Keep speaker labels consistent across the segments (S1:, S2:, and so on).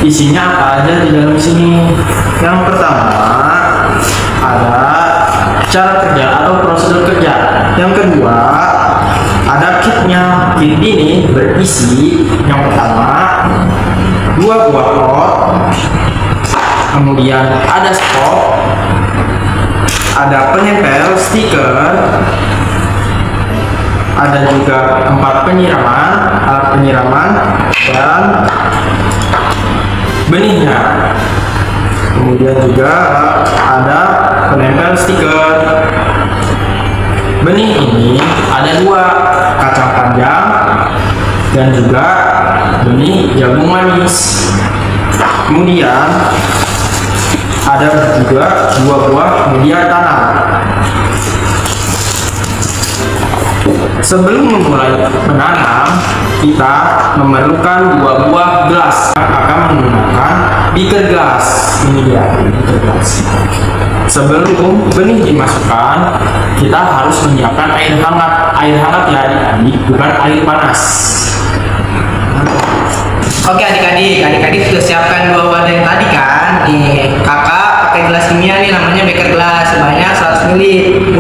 S1: Isinya apa aja di dalam sini? Yang pertama ada cara kerja atau prosedur kerja. Yang kedua ada kitnya. Kit ini berisi yang pertama 2 buah pot, kemudian ada spot, ada penempel stiker, ada juga 4 penyiraman, alat penyiraman, dan benihnya. Kemudian juga ada penempel stiker. Benih ini ada 2, kacang panjang dan juga benih jagung manis. Kemudian ada juga 2 buah media tanam. Sebelum memulai menanam, kita memerlukan 2 buah gelas. Akan menggunakan beaker glass. Ini dia beaker glass. Sebelum benih dimasukkan, kita harus menyiapkan air hangat. Air hangat ya adik-adik, bukan air panas.
S2: Oke adik-adik sudah siapkan 2 wadah yang tadi kan? Nih, kakak pakai gelas kimia nih, namanya beaker glass, sebanyak 100 ml.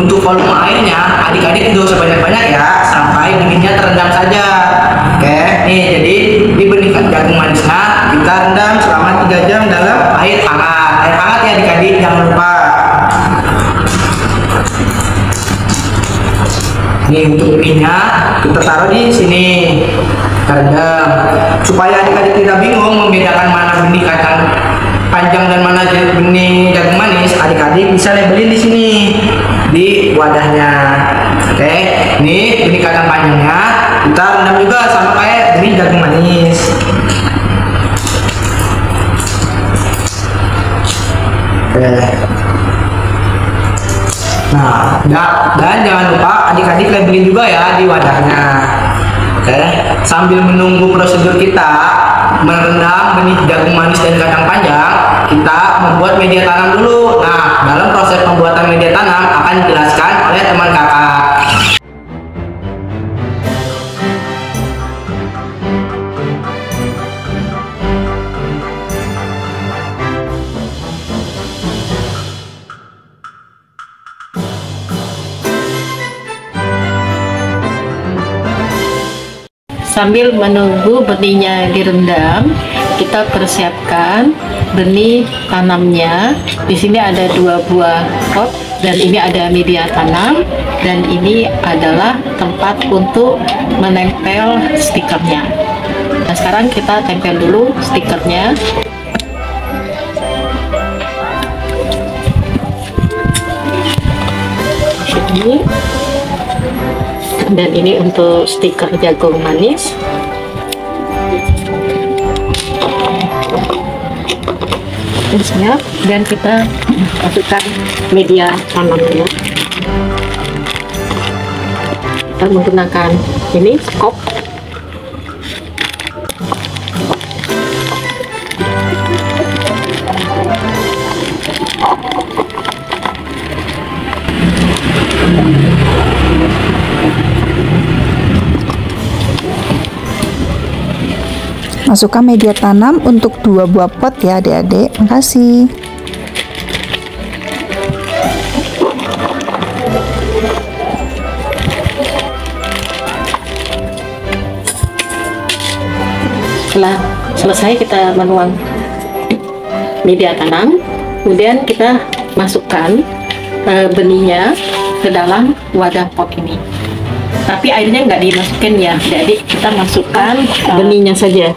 S2: Untuk volume airnya, adik-adik tidak usah banyak-banyak ya, sampai benihnya terendam saja. Oke, nih jadi di benih jagung manisnya kita rendam selama 3 jam dalam air hangat. Air hangat ya adik-adik, jangan lupa. Nih untuk benihnya kita taruh di sini, rendam. Supaya adik-adik tidak bingung membedakan mana benih kacang panjang dan mana benih jagung manis, adik-adik bisa labelin di sini di wadahnya. Oke, ini benih kacang panjangnya kita rendam juga sama kayak benih jagung manis. Oke. Nah, dan jangan lupa adik-adik labelin juga ya di wadahnya. Oke, sambil menunggu prosedur kita merendam benih jagung manis dan kacang panjang, kita membuat media tanam dulu. Nah, dalam proses pembuatan media tanam akan dijelaskan oleh teman kakak.
S3: Sambil menunggu benihnya direndam, kita persiapkan benih tanamnya. Di sini ada 2 buah pot dan ini ada media tanam, dan ini adalah tempat untuk menempel stikernya. Nah, sekarang kita tempel dulu stikernya. Ini. Dan ini untuk stiker jagung manis. Siap, dan kita masukkan media tanamnya. Kita menggunakan ini skop.
S4: Masukkan media tanam untuk 2 buah pot ya adik-adik. Makasih.
S3: Setelah selesai kita menuang media tanam, kemudian kita masukkan benihnya ke dalam wadah pot ini. Tapi airnya nggak dimasukin ya, jadi kita masukkan benihnya saja.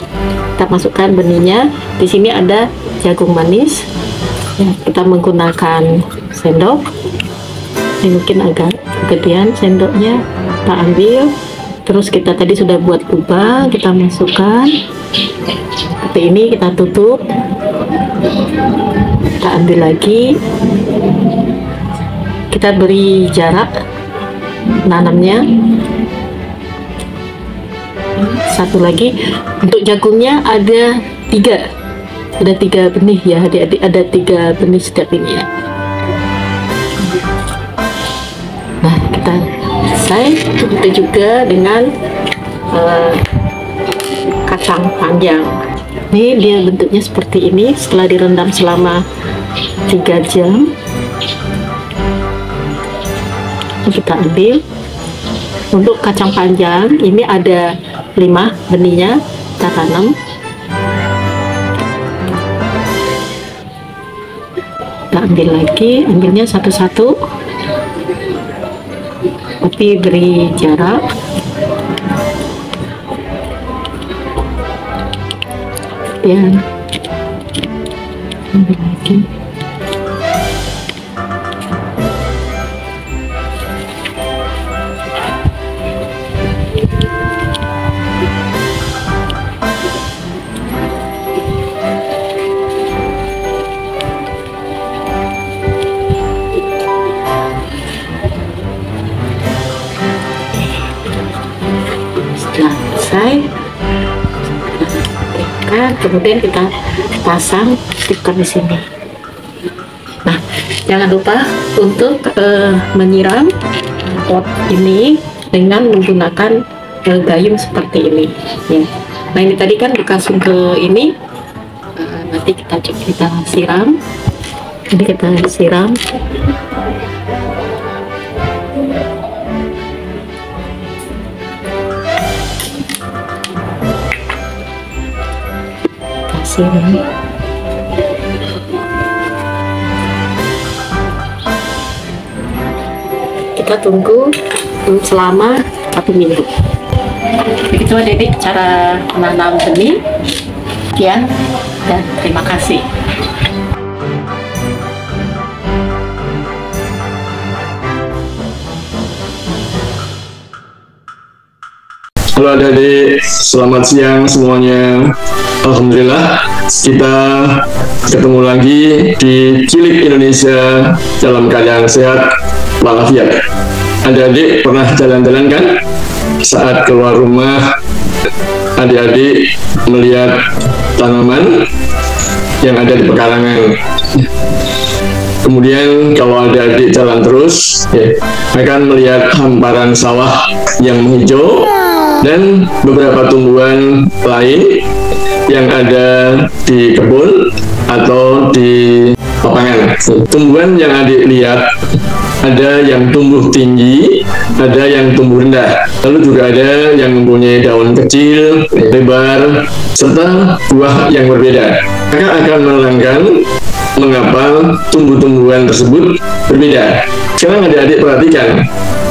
S3: Kita masukkan benihnya. Di sini ada jagung manis. Kita menggunakan sendok. Ini mungkin agak kegedean sendoknya. Kita ambil. Terus kita tadi sudah buat lubang, kita masukkan. Seperti ini, kita tutup. Kita ambil lagi. Kita beri jarak nanamnya. Satu lagi untuk jagungnya ada 3 benih ya adik-adik, ada 3 benih setiap ini ya. Nah, kita selesai. Itu juga dengan kacang panjang. Ini dia bentuknya seperti ini setelah direndam selama 3 jam. Kita ambil. Untuk kacang panjang ini ada 5 benihnya, kita tanam. Kita ambil lagi, ambilnya satu-satu, tapi beri jarak. Dan ambil lagi. Setelah selesai, kemudian kita pasang stiker di sini. Nah, jangan lupa untuk menyiram pot ini dengan menggunakan gayung seperti ini. Ya. Nah, ini tadi kan dikasih ke ini, nanti kita siram. Jadi kita siram. Kita tunggu selama 1 minggu. Begitu adik-adik cara menanam benih. Sekian dan terima kasih.
S5: Halo adik-adik, selamat siang semuanya. Alhamdulillah kita ketemu lagi di Cilik Indonesia dalam keadaan sehat walafiat. Adik-adik pernah jalan-jalan kan? Saat keluar rumah, adik-adik melihat tanaman yang ada di pekarangan. Kemudian kalau adik-adik jalan terus, akan melihat hamparan sawah yang menghijau dan beberapa tumbuhan lain yang ada di kebun atau di lapangan. Tumbuhan yang adik lihat, ada yang tumbuh tinggi, ada yang tumbuh rendah, lalu juga ada yang mempunyai daun kecil, lebar, serta buah yang berbeda. Kakak akan menerangkan mengapa tumbuh-tumbuhan tersebut berbeda. Sekarang adik-adik perhatikan,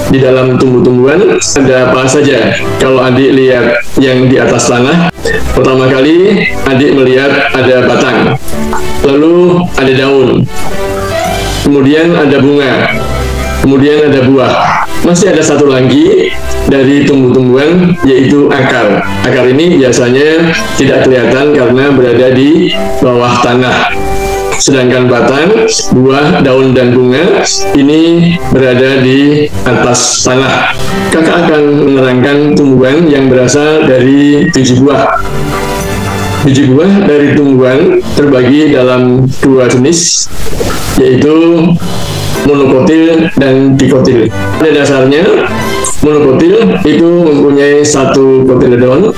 S5: di dalam tumbuh-tumbuhan ada apa saja. Kalau adik lihat yang di atas tanah, pertama kali adik melihat ada batang, lalu ada daun, kemudian ada bunga, kemudian ada buah. Masih ada satu lagi dari tumbuh-tumbuhan, yaitu akar. Akar ini biasanya tidak kelihatan karena berada di bawah tanah. Sedangkan batang, buah, daun, dan bunga ini berada di atas tanah. Kakak akan menerangkan tumbuhan yang berasal dari biji buah. Biji buah dari tumbuhan terbagi dalam 2 jenis, yaitu monokotil dan dikotil. Pada dasarnya, monokotil itu mempunyai 1 kotiledon,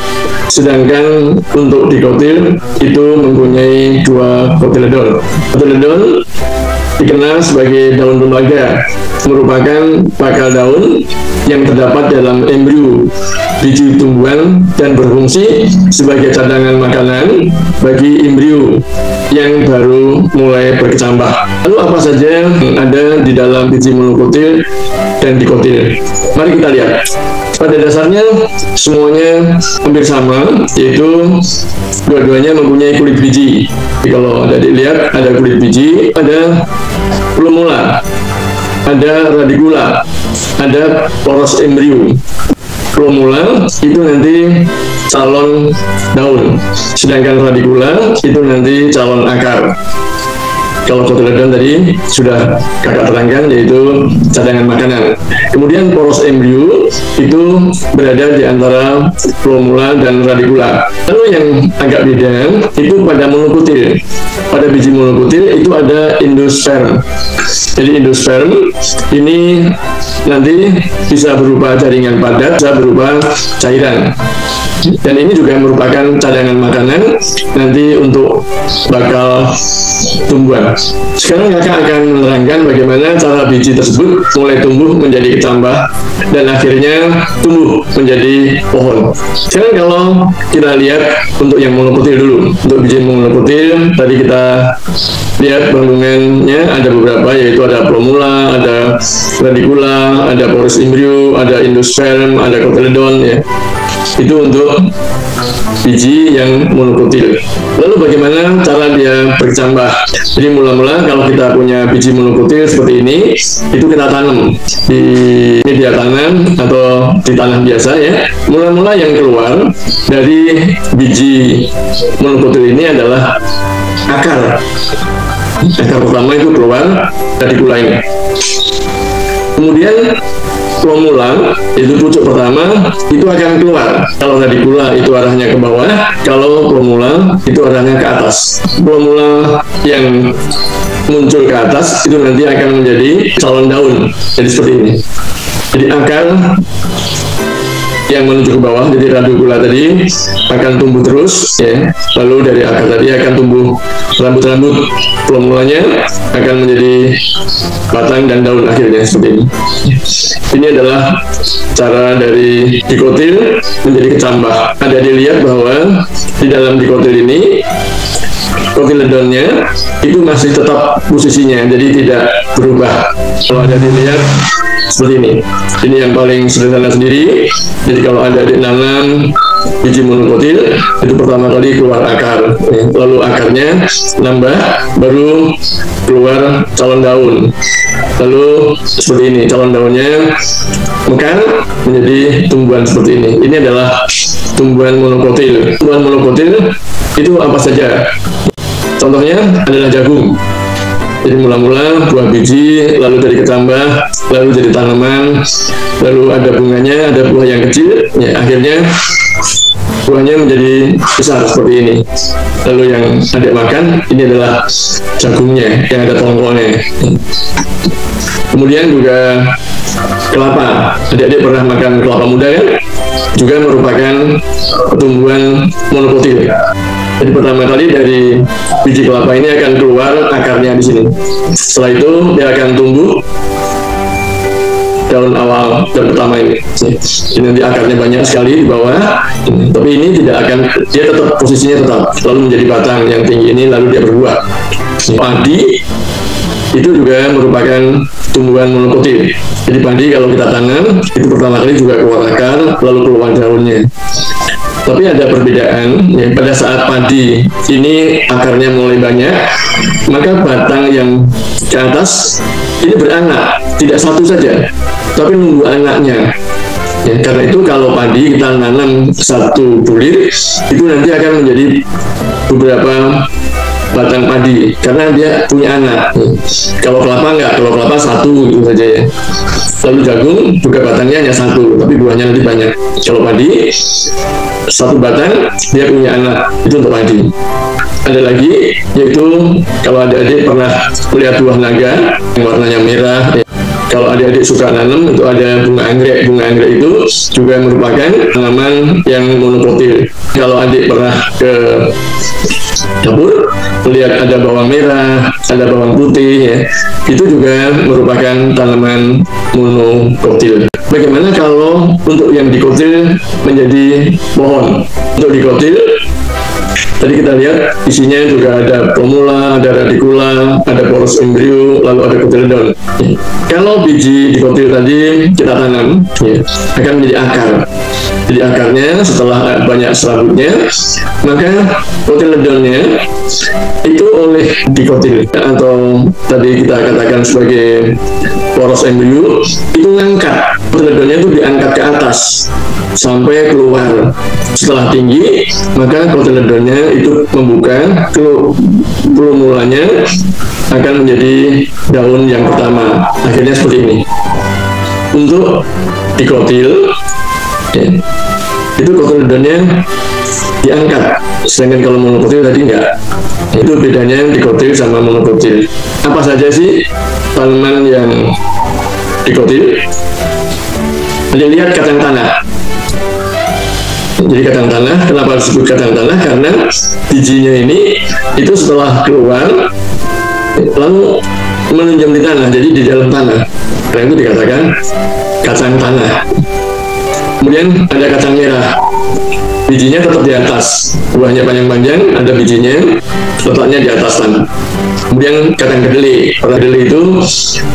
S5: sedangkan untuk dikotil itu mempunyai 2 kotiledon. Kotiledon dikenal sebagai daun tembaga, merupakan bakal daun yang terdapat dalam embrio biji tumbuhan dan berfungsi sebagai cadangan makanan bagi embrio yang baru mulai berkecambah. Lalu apa saja yang ada di dalam biji monokotil dan dikotil? Mari kita lihat. Pada dasarnya semuanya hampir sama, yaitu dua-duanya mempunyai kulit biji. Jadi kalau ada dilihat, ada kulit biji, ada plumula, ada radicula, ada poros embrio. Plumula itu nanti calon daun, sedangkan radicula itu nanti calon akar. Kalau kotiledon tadi sudah kakak terangkan, yaitu cadangan makanan. Kemudian poros embrio itu berada di antara plumula dan radicula. Lalu yang agak beda itu pada monokotil. Pada biji monokotil itu ada endosperm. Jadi endosperm ini nanti bisa berupa jaringan padat, bisa berupa cairan. Dan ini juga merupakan cadangan makanan nanti untuk bakal tumbuhan. Sekarang kakak akan menerangkan bagaimana cara biji tersebut mulai tumbuh menjadi kecambah dan akhirnya tumbuh menjadi pohon. Sekarang kalau kita lihat untuk yang monokotil dulu. Untuk biji monokotil tadi kita lihat kandungannya ada beberapa, yaitu ada plomula, ada radicula, ada porus embryo, ada endosperm, ada cotyledon ya. Itu untuk biji yang monokotil. Lalu bagaimana cara dia berkecambah? Jadi mula-mula kalau kita punya biji monokotil seperti ini, itu kita tanam di media tanam atau di tanah biasa ya. Mula-mula yang keluar dari biji monokotil ini adalah akar. Akar pertama itu keluar radicula ini. Kemudian plomula, itu pucuk pertama, itu akan keluar. Kalau radicula itu arahnya ke bawah, kalau plomula itu arahnya ke atas. Plomula yang muncul ke atas itu nanti akan menjadi calon daun. Jadi seperti ini. Jadi akar yang menuju ke bawah, jadi radicula tadi akan tumbuh terus ya. Lalu dari akar tadi akan tumbuh rambut-rambut, plomulanya akan menjadi batang dan daun akhirnya seperti ini. Ini adalah cara dari dikotil menjadi kecambah. Ada dilihat bahwa di dalam dikotil ini cotyledonnya itu masih tetap posisinya, jadi tidak berubah. Kalau ada dilihat seperti ini. Ini yang paling sederhana sendiri. Jadi kalau ada adik nanam biji monokotil, itu pertama kali keluar akar, lalu akarnya nambah, baru keluar calon daun. Lalu seperti ini, calon daunnya mekar menjadi tumbuhan seperti ini. Ini adalah tumbuhan monokotil. Tumbuhan monokotil itu apa saja? Contohnya adalah jagung. Jadi mula-mula buah biji, lalu dari kecambah, lalu jadi tanaman, lalu ada bunganya, ada buah yang kecil, ya akhirnya buahnya menjadi besar seperti ini. Lalu yang adik makan, ini adalah jagungnya, yang ada tongkolnya. Kemudian juga kelapa. Adik-adik pernah makan kelapa muda kan? Juga merupakan tumbuhan monokotil. Jadi pertama kali dari biji kelapa ini akan keluar akarnya di sini. Setelah itu dia akan tumbuh daun awal dan pertama ini. Jadi nanti akarnya banyak sekali di bawah. Tapi ini tidak akan, dia tetap posisinya tetap, lalu menjadi batang yang tinggi ini, lalu dia berbuah. Padi itu juga merupakan tumbuhan monokotil. Jadi padi kalau kita tanam itu pertama kali juga keluar akar, lalu keluar daunnya. Tapi ada perbedaan ya, pada saat padi ini akarnya mulai banyak, maka batang yang ke atas ini beranak, tidak satu saja, tapi nunggu anaknya. Ya, karena itu kalau padi kita nanam satu bulir, itu nanti akan menjadi beberapa batang padi karena dia punya anak. Kalau kelapa enggak, kalau kelapa satu gitu saja ya. Lalu jagung juga batangnya hanya satu, tapi buahnya nanti banyak. Kalau padi satu batang dia punya anak, itu untuk padi. Ada lagi, yaitu kalau adik-adik pernah melihat buah naga yang warnanya merah ya. Kalau adik-adik suka nanam, itu ada bunga anggrek. Bunga anggrek itu juga merupakan tanaman yang monokotil. Kalau adik pernah ke dapur melihat ada bawang merah, ada bawang putih ya, itu juga merupakan tanaman monokotil. Bagaimana kalau untuk yang dikotil menjadi pohon? Untuk dikotil tadi kita lihat isinya juga ada plomula, ada radicula, ada porus embryo, lalu ada cotyledon. Kalau biji dikotil tadi kita tanam, ya, akan menjadi akar. Jadi akarnya setelah banyak serabutnya, maka cotyledonnya itu oleh dikotil atau tadi kita katakan sebagai porus embryo itu ngangkat. Cotyledonnya itu diangkat ke atas sampai keluar. Setelah tinggi, maka cotyledonnya itu membuka, plomulanya akan menjadi daun yang pertama. Akhirnya seperti ini. Untuk dikotil, ya, itu cotyledonnya diangkat, sedangkan kalau monokotil tadi enggak. Itu bedanya dikotil sama monokotil. Apa saja sih tanaman yang dikotil? Lihat kacang tanah. Jadi kadang tanah, kenapa disebut kadang tanah? Karena bijinya ini itu setelah keluar lalu menunjam di tanah, jadi di dalam tanah. Karena itu dikatakan kacang tanah. Kemudian ada kacang merah, bijinya tetap di atas, buahnya panjang-panjang, ada bijinya, letaknya di atas tanah. Kemudian kacang kedelai. Kedelai itu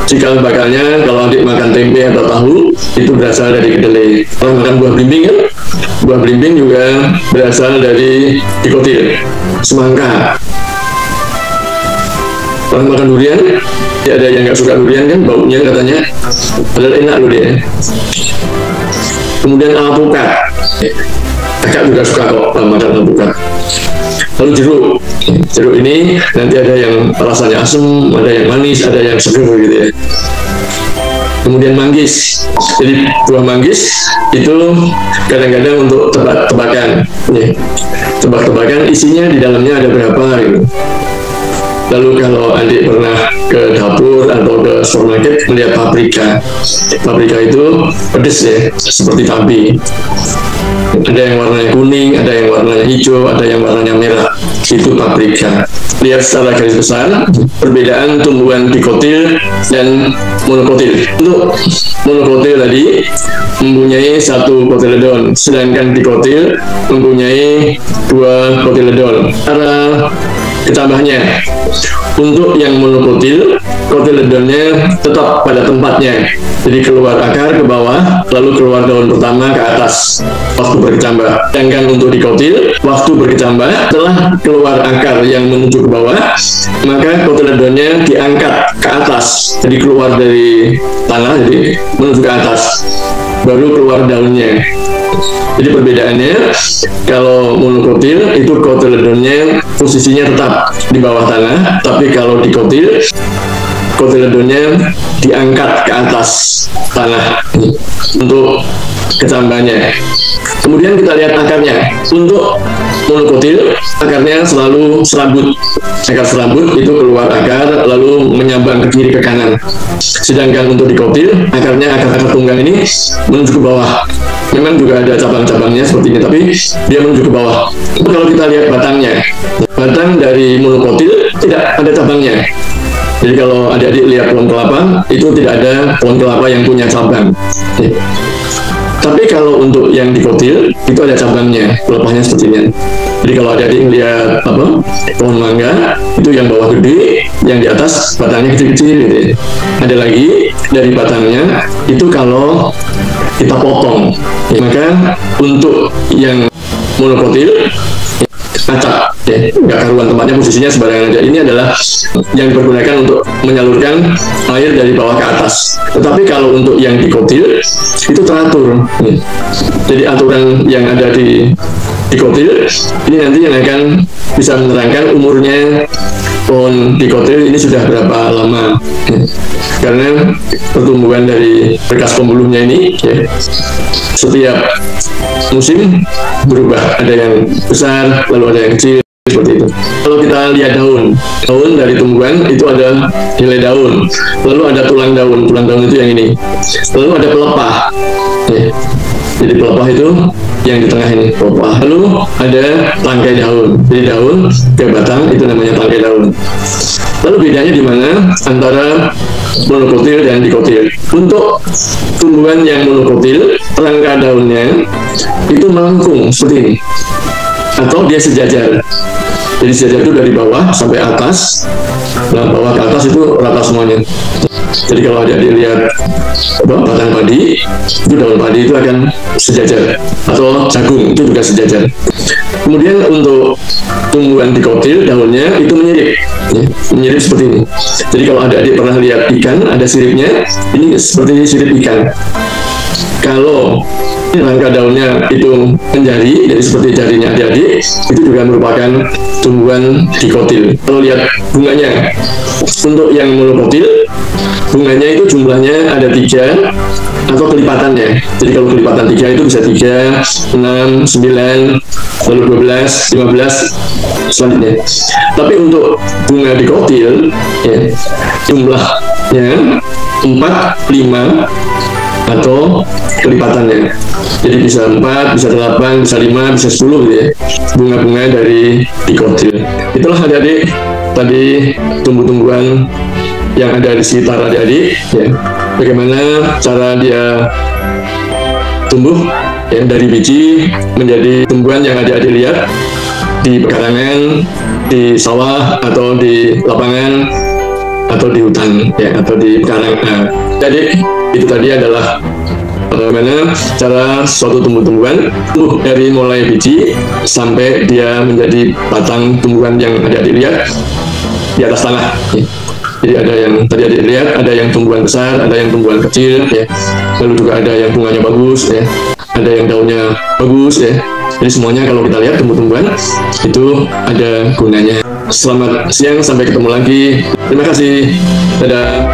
S5: cikal bakalnya kalau adik makan tempe atau tahu itu berasal dari kedelai. Kalau makan buah belimbing kan, buah belimbing juga berasal dari dikotil. Semangka. Kalau makan durian, ya ada yang nggak suka durian kan, baunya katanya padahal enak loh dia. Kemudian alpukat, kakak juga suka kok makan alpukat. Lalu jeruk ini nanti ada yang rasanya asam, ada yang manis, ada yang seger gitu ya. Kemudian manggis, jadi buah manggis itu kadang-kadang untuk tebak-tebakan, tebak-tebakan isinya di dalamnya ada berapa gitu. Lalu kalau adik pernah ke dapur atau ke supermarket melihat paprika itu pedes ya, seperti cabai. Ada yang warnanya kuning, ada yang warnanya hijau, ada yang warnanya merah. Itu paprika. Lihat secara garis besar perbedaan tumbuhan dikotil dan monokotil. Untuk monokotil tadi mempunyai 1 kotiledon, sedangkan dikotil mempunyai 2 kotiledon. Cara ditambahnya, untuk yang monokotil, kotiledonnya tetap pada tempatnya, jadi keluar akar ke bawah, lalu keluar daun pertama ke atas waktu berkecambah. Sedangkan untuk dikotil, waktu berkecambah setelah keluar akar yang menuju ke bawah, maka kotiledonnya diangkat ke atas, jadi keluar dari tanah, jadi menuju ke atas, baru keluar daunnya. Jadi perbedaannya, kalau monokotil itu kotiledonnya posisinya tetap di bawah tanah, tapi kalau dikotil kotiledonnya diangkat ke atas tanah untuk kecambahnya. Kemudian kita lihat akarnya. Untuk monokotil, akarnya selalu serabut. Akar serabut itu keluar akar lalu menyambang ke kiri ke kanan. Sedangkan untuk dikotil, akarnya akar-akar tunggang ini menuju ke bawah. Memang juga ada cabang-cabangnya seperti ini, tapi dia menuju ke bawah. Kalau kita lihat batangnya, batang dari monokotil tidak ada cabangnya. Jadi kalau adik-adik lihat pohon kelapa, itu tidak ada pohon kelapa yang punya cabang. Tapi kalau untuk yang dikotil, itu ada cabangnya, pelepahnya seperti ini. Jadi kalau adik-adik lihat pohon mangga, itu yang bawah gede, yang di atas batangnya kecil-kecil gitu. Ada lagi dari batangnya, itu kalau kita potong. Maka untuk yang monokotil acak, nggak karuan tempatnya, posisinya sembarangan aja. Ini adalah yang dipergunakan untuk menyalurkan air dari bawah ke atas. Tetapi kalau untuk yang dikotil itu teratur. Jadi aturan yang ada di dikotil ini nanti yang akan bisa menerangkan umurnya pohon dikotil ini sudah berapa lama. Karena pertumbuhan dari berkas pembuluhnya ini setiap musim berubah, ada yang besar lalu ada yang kecil seperti itu. Kalau kita lihat daun dari tumbuhan itu ada helai daun, lalu ada tulang daun itu yang ini, lalu ada pelepah. Jadi pelepah itu yang di tengah ini, pelepah. Lalu ada tangkai daun, jadi daun ke batang itu namanya tangkai daun. Lalu bedanya di mana antara monokotil dan dikotil? Untuk tumbuhan yang monokotil, rangka daunnya itu melengkung seperti ini, atau dia sejajar. Jadi sejajar itu dari bawah sampai atas, nah bawah ke atas itu rata semuanya. Jadi kalau ada dilihat batang padi, itu daun padi itu akan sejajar, atau jagung itu juga sejajar. Kemudian untuk tumbuhan dikotil, daunnya itu menyirip seperti ini. Jadi kalau adik-adik pernah lihat ikan, ada siripnya, ini seperti sirip ikan. Kalau rangka daunnya itu menjadi, jadi seperti jarinya adik-adik, itu juga merupakan tumbuhan dikotil. Kalau lihat bunganya, untuk yang monokotil, bunganya itu jumlahnya ada 3 atau kelipatannya. Jadi kalau kelipatan 3 itu bisa 3, 6, 9, lalu 12, 15 selanjutnya. Tapi untuk bunga dikotil jumlahnya 4, 5, atau kelipatannya. Jadi bisa 4, bisa 8, bisa 5, bisa 10 gitu ya, bunga-bunga dari dikodil. Itulah adik-adik tadi tumbuh-tumbuhan yang ada di sekitar adik-adik ya. Bagaimana cara dia tumbuh ya, dari biji menjadi tumbuhan yang adik-adik lihat di pekarangan, di sawah, atau di lapangan, atau di hutan ya, atau di pekarangan. Jadi itu tadi adalah bagaimana cara suatu tumbuh-tumbuhan tumbuh dari mulai biji sampai dia menjadi batang tumbuhan yang adik-adik lihat di atas tanah ya. Jadi ada yang tadi adik lihat, ada yang tumbuhan besar, ada yang tumbuhan kecil ya, lalu juga ada yang bunganya bagus ya, ada yang daunnya bagus ya. Jadi semuanya kalau kita lihat tumbuh-tumbuhan itu ada gunanya. Selamat siang, sampai ketemu lagi. Terima kasih. Dadah.